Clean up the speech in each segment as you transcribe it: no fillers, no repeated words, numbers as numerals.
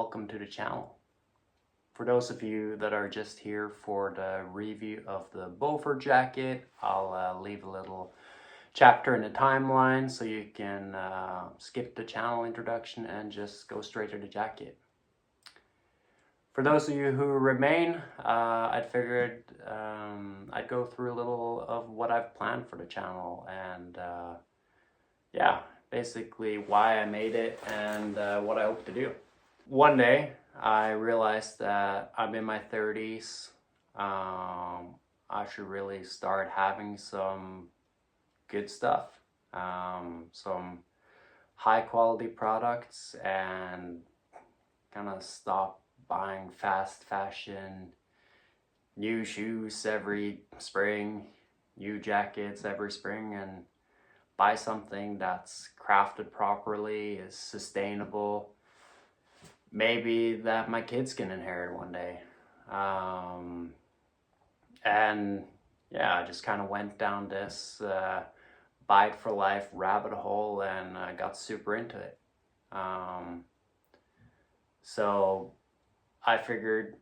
welcome to the channel. For those of you that are just here for the review of the Beaufort jacket, I'll leave a little chapter in the timeline so you can skip the channel introduction and just go straight to the jacket. For those of you who remain, I figured I'd go through a little of what I've planned for the channel and yeah, basically why I made it and what I hope to do. One day I realized that I'm in my 30s. I should really start having some good stuff, some high quality products, and kind of stop buying fast fashion, new shoes every spring, new jackets every spring, and buy something that's crafted properly, is sustainable, maybe that my kids can inherit one day. And yeah, I just kind of went down this buy it for life rabbit hole and got super into it. So I figured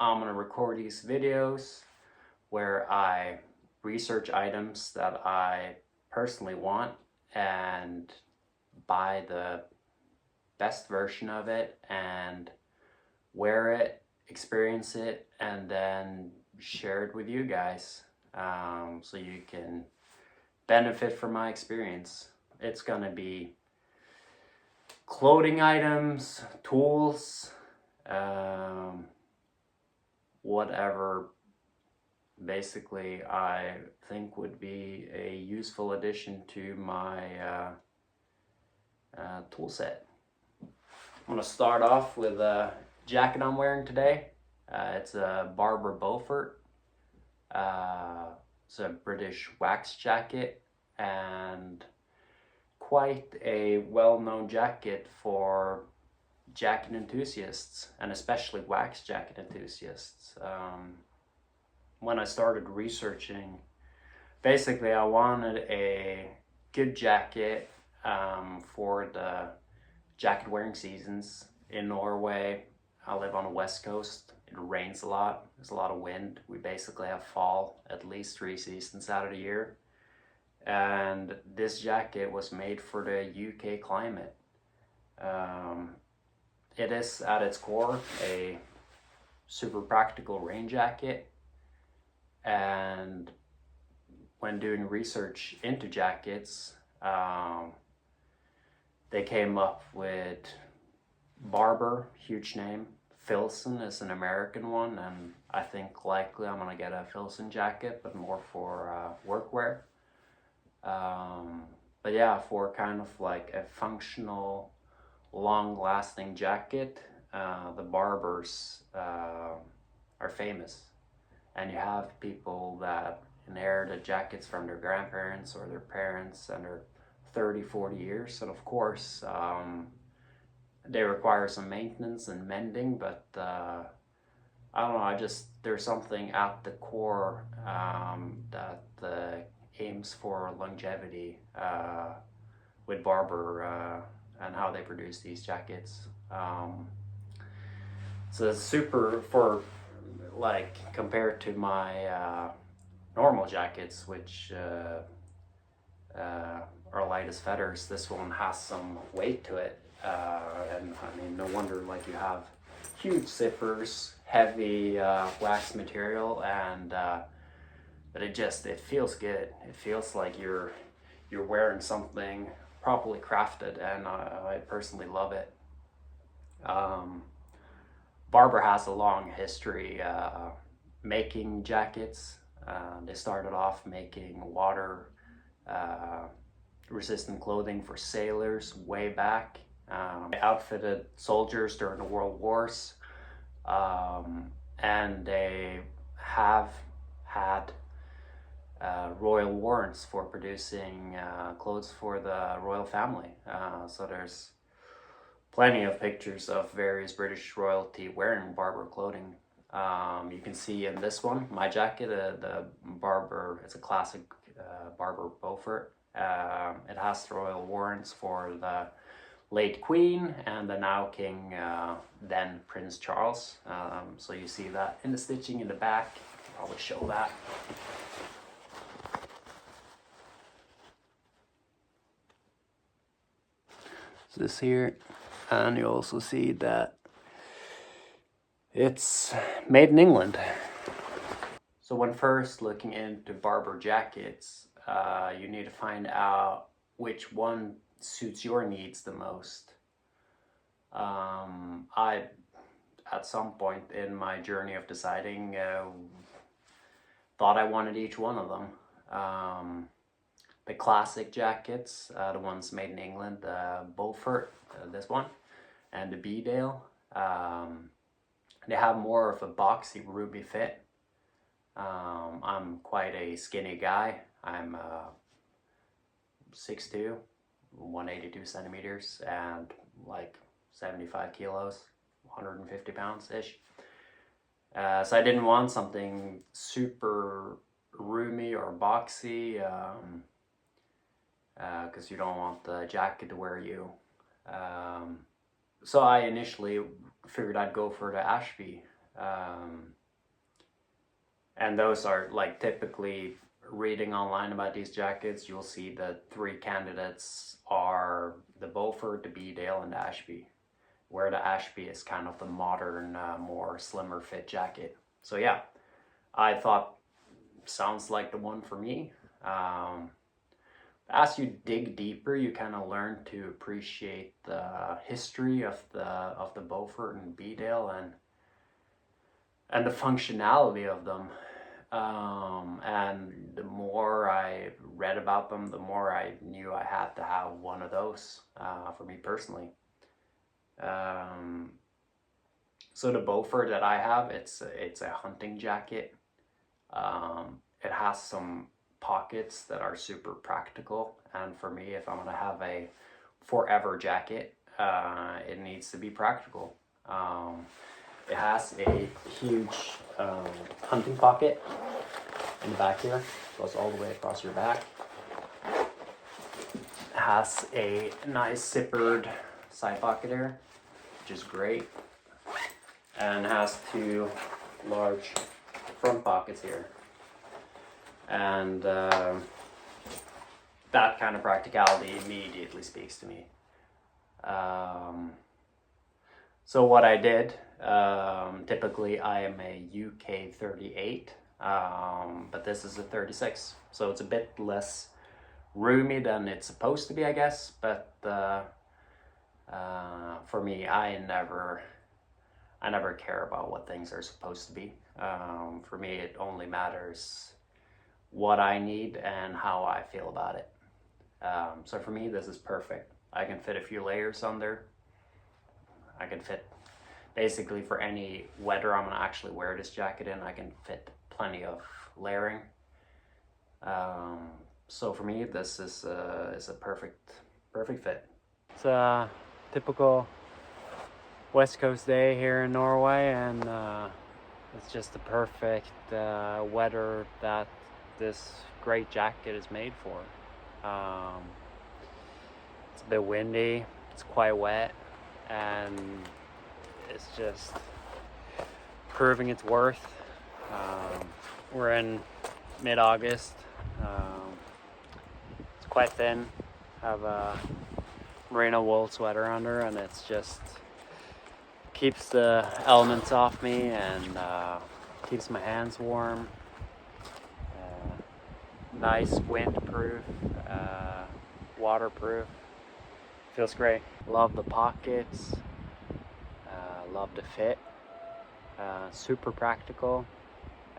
I'm gonna record these videos where I research items that I personally want and buy the best version of it and wear it, experience it, and then share it with you guys so you can benefit from my experience. It's gonna be clothing items, tools, whatever basically I think would be a useful addition to my tool set. I'm gonna start off with a jacket I'm wearing today. It's a Barbour Beaufort. It's a British wax jacket and quite a well-known jacket for jacket enthusiasts, and especially wax jacket enthusiasts. When I started researching, basically I wanted a good jacket for the jacket wearing seasons. In Norway, I live on the west coast. It rains a lot, there's a lot of wind. We basically have fall at least 3 seasons out of the year. And this jacket was made for the UK climate. It is at its core a super practical rain jacket, and when doing research into jackets, they came up with Barbour, huge name. Filson is an American one, and I think likely I'm gonna get a Filson jacket, but more for workwear. But yeah, for kind of like a functional, long-lasting jacket, the Barbours are famous. And you have people that inherited jackets from their grandparents or their parents and they're 30-40 years, and of course they require some maintenance and mending, but I don't know, there's something at the core that aims for longevity with Barbour and how they produce these jackets. So it's super, for like compared to my normal jackets, which are light as feathers, this one has some weight to it, and I mean, no wonder, like, you have huge zippers, heavy wax material, and but it feels good. It feels like you're wearing something properly crafted, and I personally love it. Barbour has a long history making jackets. They started off making water resistant clothing for sailors way back. They outfitted soldiers during the World Wars, and they have had royal warrants for producing clothes for the royal family. So there's plenty of pictures of various British royalty wearing Barbour clothing. You can see in this one, my jacket, the Barbour, it's a classic Barbour Beaufort. It has the royal warrants for the late Queen and the now King, then Prince Charles. So you see that in the stitching in the back. I'll probably show that. This here, and you also see that it's made in England. So when first looking into Barbour jackets, you need to find out which one suits your needs the most. I, at some point in my journey of deciding, thought I wanted each one of them. The classic jackets, the ones made in England, Beaufort, this one, and the Beedale, they have more of a boxy, roomy fit. I'm quite a skinny guy. I'm 6'2", 182 centimeters, and like 75 kilos, 150 pounds-ish. So I didn't want something super roomy or boxy, because you don't want the jacket to wear you. So I initially figured I'd go for the Ashby. And those are, like, typically reading online about these jackets, you'll see the three candidates are the Beaufort, the Beedale, and the Ashby, where the Ashby is kind of the modern, more slimmer fit jacket. So yeah, I thought, sounds like the one for me. As you dig deeper, you kind of learn to appreciate the history of the Beaufort and Beedale and the functionality of them. And the more I read about them, the more I knew I had to have one of those, for me personally. So the Beaufort that I have, it's a hunting jacket. It has some pockets that are super practical, and for me, if I'm gonna have a forever jacket, it needs to be practical. It has a huge hunting pocket in the back here, goes all the way across your back. It has a nice zippered side pocket here, which is great, and has two large front pockets here. And that kind of practicality immediately speaks to me. So what I did, typically I am a UK 38, but this is a 36, so it's a bit less roomy than it's supposed to be, I guess. But for me, I never care about what things are supposed to be. For me, it only matters what I need and how I feel about it. So for me, this is perfect. I can fit a few layers under. I can fit, basically for any weather I'm gonna actually wear this jacket in, I can fit plenty of layering. So for me, this is a perfect fit. It's a typical West Coast day here in Norway, and it's just the perfect weather that this great jacket is made for. It's a bit windy, it's quite wet, and it's just proving its worth. We're in mid-August. It's quite thin. I have a merino wool sweater under, and it's just keeps the elements off me and keeps my hands warm. Nice windproof, waterproof. Feels great. Love the pockets. Love the fit. Super practical.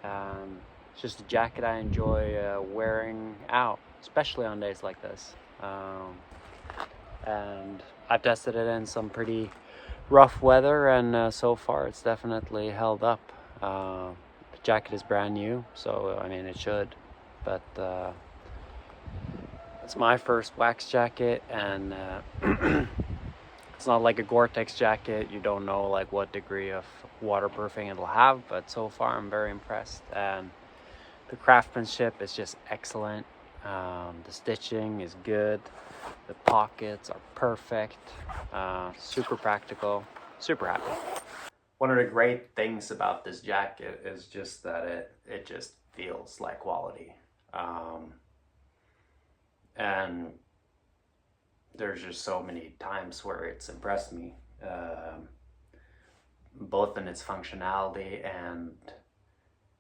It's just a jacket I enjoy wearing out, especially on days like this. And I've tested it in some pretty rough weather, and so far it's definitely held up. The jacket is brand new, so I mean it should, but it's my first wax jacket, and it's not like a Gore-Tex jacket. You don't know like what degree of waterproofing it'll have, but so far I'm very impressed, and the craftsmanship is just excellent. The stitching is good. The pockets are perfect. Super practical. Super happy. One of the great things about this jacket is just that it just feels like quality. And there's just so many times where it's impressed me, both in its functionality and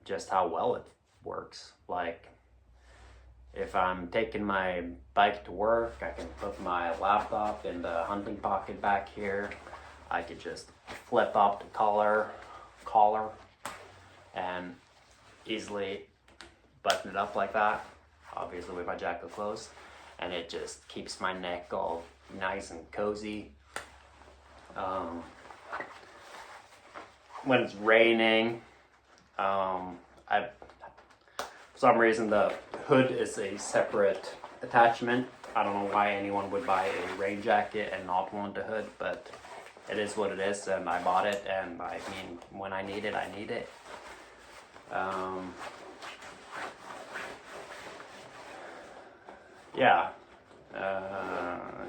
just how well it works. Like, if I'm taking my bike to work, I can put my laptop in the hunting pocket back here. I could just flip up the collar and easily button it up like that, obviously with my jacket closed, and it just keeps my neck all nice and cozy. When it's raining, for some reason the hood is a separate attachment. I don't know why anyone would buy a rain jacket and not want a hood, but it is what it is, and I bought it, and I mean, when I need it, I need it. Yeah,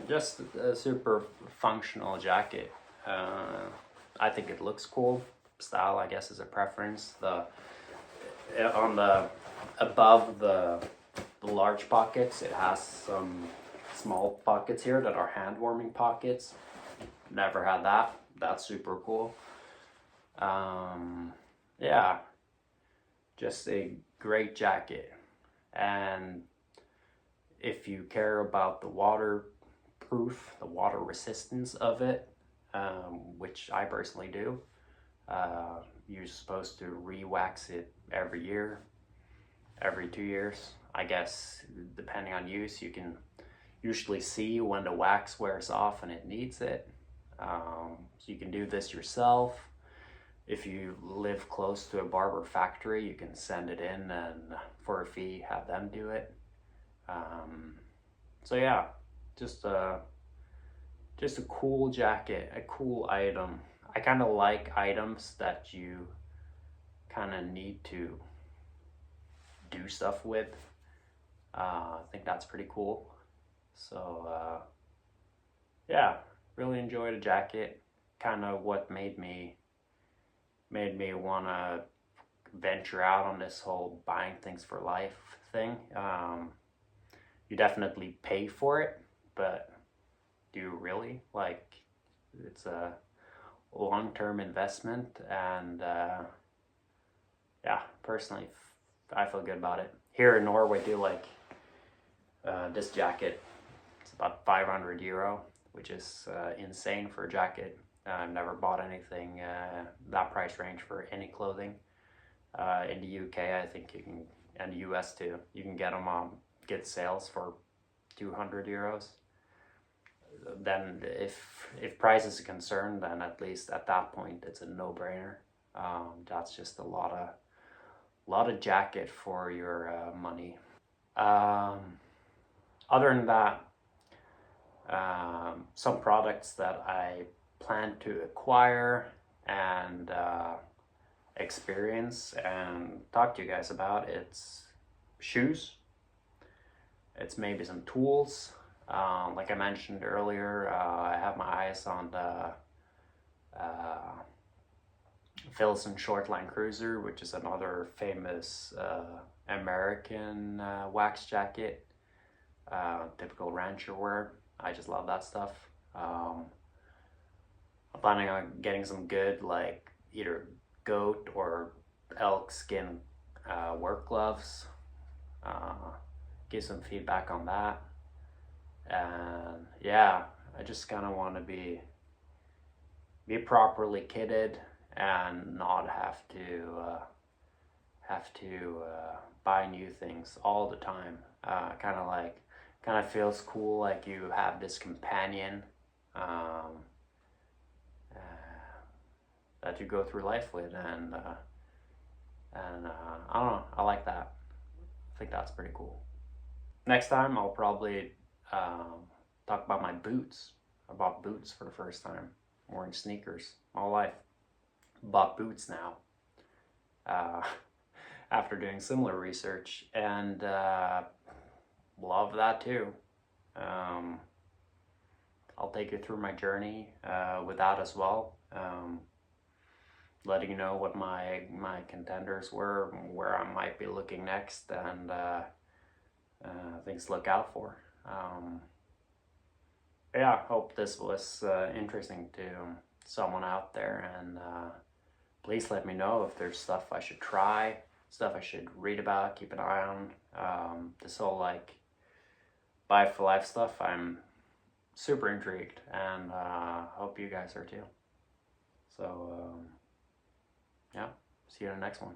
just a super functional jacket. I think it looks cool. Style, I guess, is a preference. On the above the large pockets, it has some small pockets here that are hand warming pockets. Never had that. That's super cool. Yeah, just a great jacket. And if you care about the water resistance of it, which I personally do, you're supposed to re-wax it every year, every 2 years. I guess depending on use, you can usually see when the wax wears off and it needs it. So you can do this yourself. If you live close to a barber factory, you can send it in and for a fee have them do it. So yeah, just a cool jacket, a cool item. I kind of like items that you kind of need to do stuff with. I think that's pretty cool. So yeah, really enjoyed a jacket. Kind of what made me want to venture out on this whole buying things for life thing. You definitely pay for it, but do you really? Like, it's a long-term investment, and yeah, personally, I feel good about it. Here in Norway, do like this jacket. It's about 500 euro, which is insane for a jacket. I've never bought anything that price range for any clothing. In the UK, I think you can, and the US too, you can get them on sales for 200 euros. Then if price is a concern, then at least at that point it's a no-brainer. That's just a lot of jacket for your money. Other than that, some products that I plan to acquire and experience and talk to you guys about, it's shoes, it's maybe some tools. Like I mentioned earlier, I have my eyes on the Filson Shortline Cruiser, which is another famous American wax jacket, typical rancher wear. I just love that stuff. I'm planning on getting some good, like, either goat or elk skin work gloves. Give some feedback on that. And yeah, I just kind of want to be properly kitted and not have to buy new things all the time. Kind of feels cool, like you have this companion that you go through life with, and I don't know, I like that. I think that's pretty cool. Next time I'll probably talk about my boots. I bought boots for the first time. I'm wearing sneakers all life. Bought boots now after doing similar research, and love that too. I'll take you through my journey with that as well. Letting you know what my contenders were, where I might be looking next, and things to look out for. Yeah, hope this was interesting to someone out there, and please let me know if there's stuff I should try, stuff I should read about, keep an eye on. This whole like BIFL life stuff, I'm super intrigued, and hope you guys are too. So yeah, see you in the next one.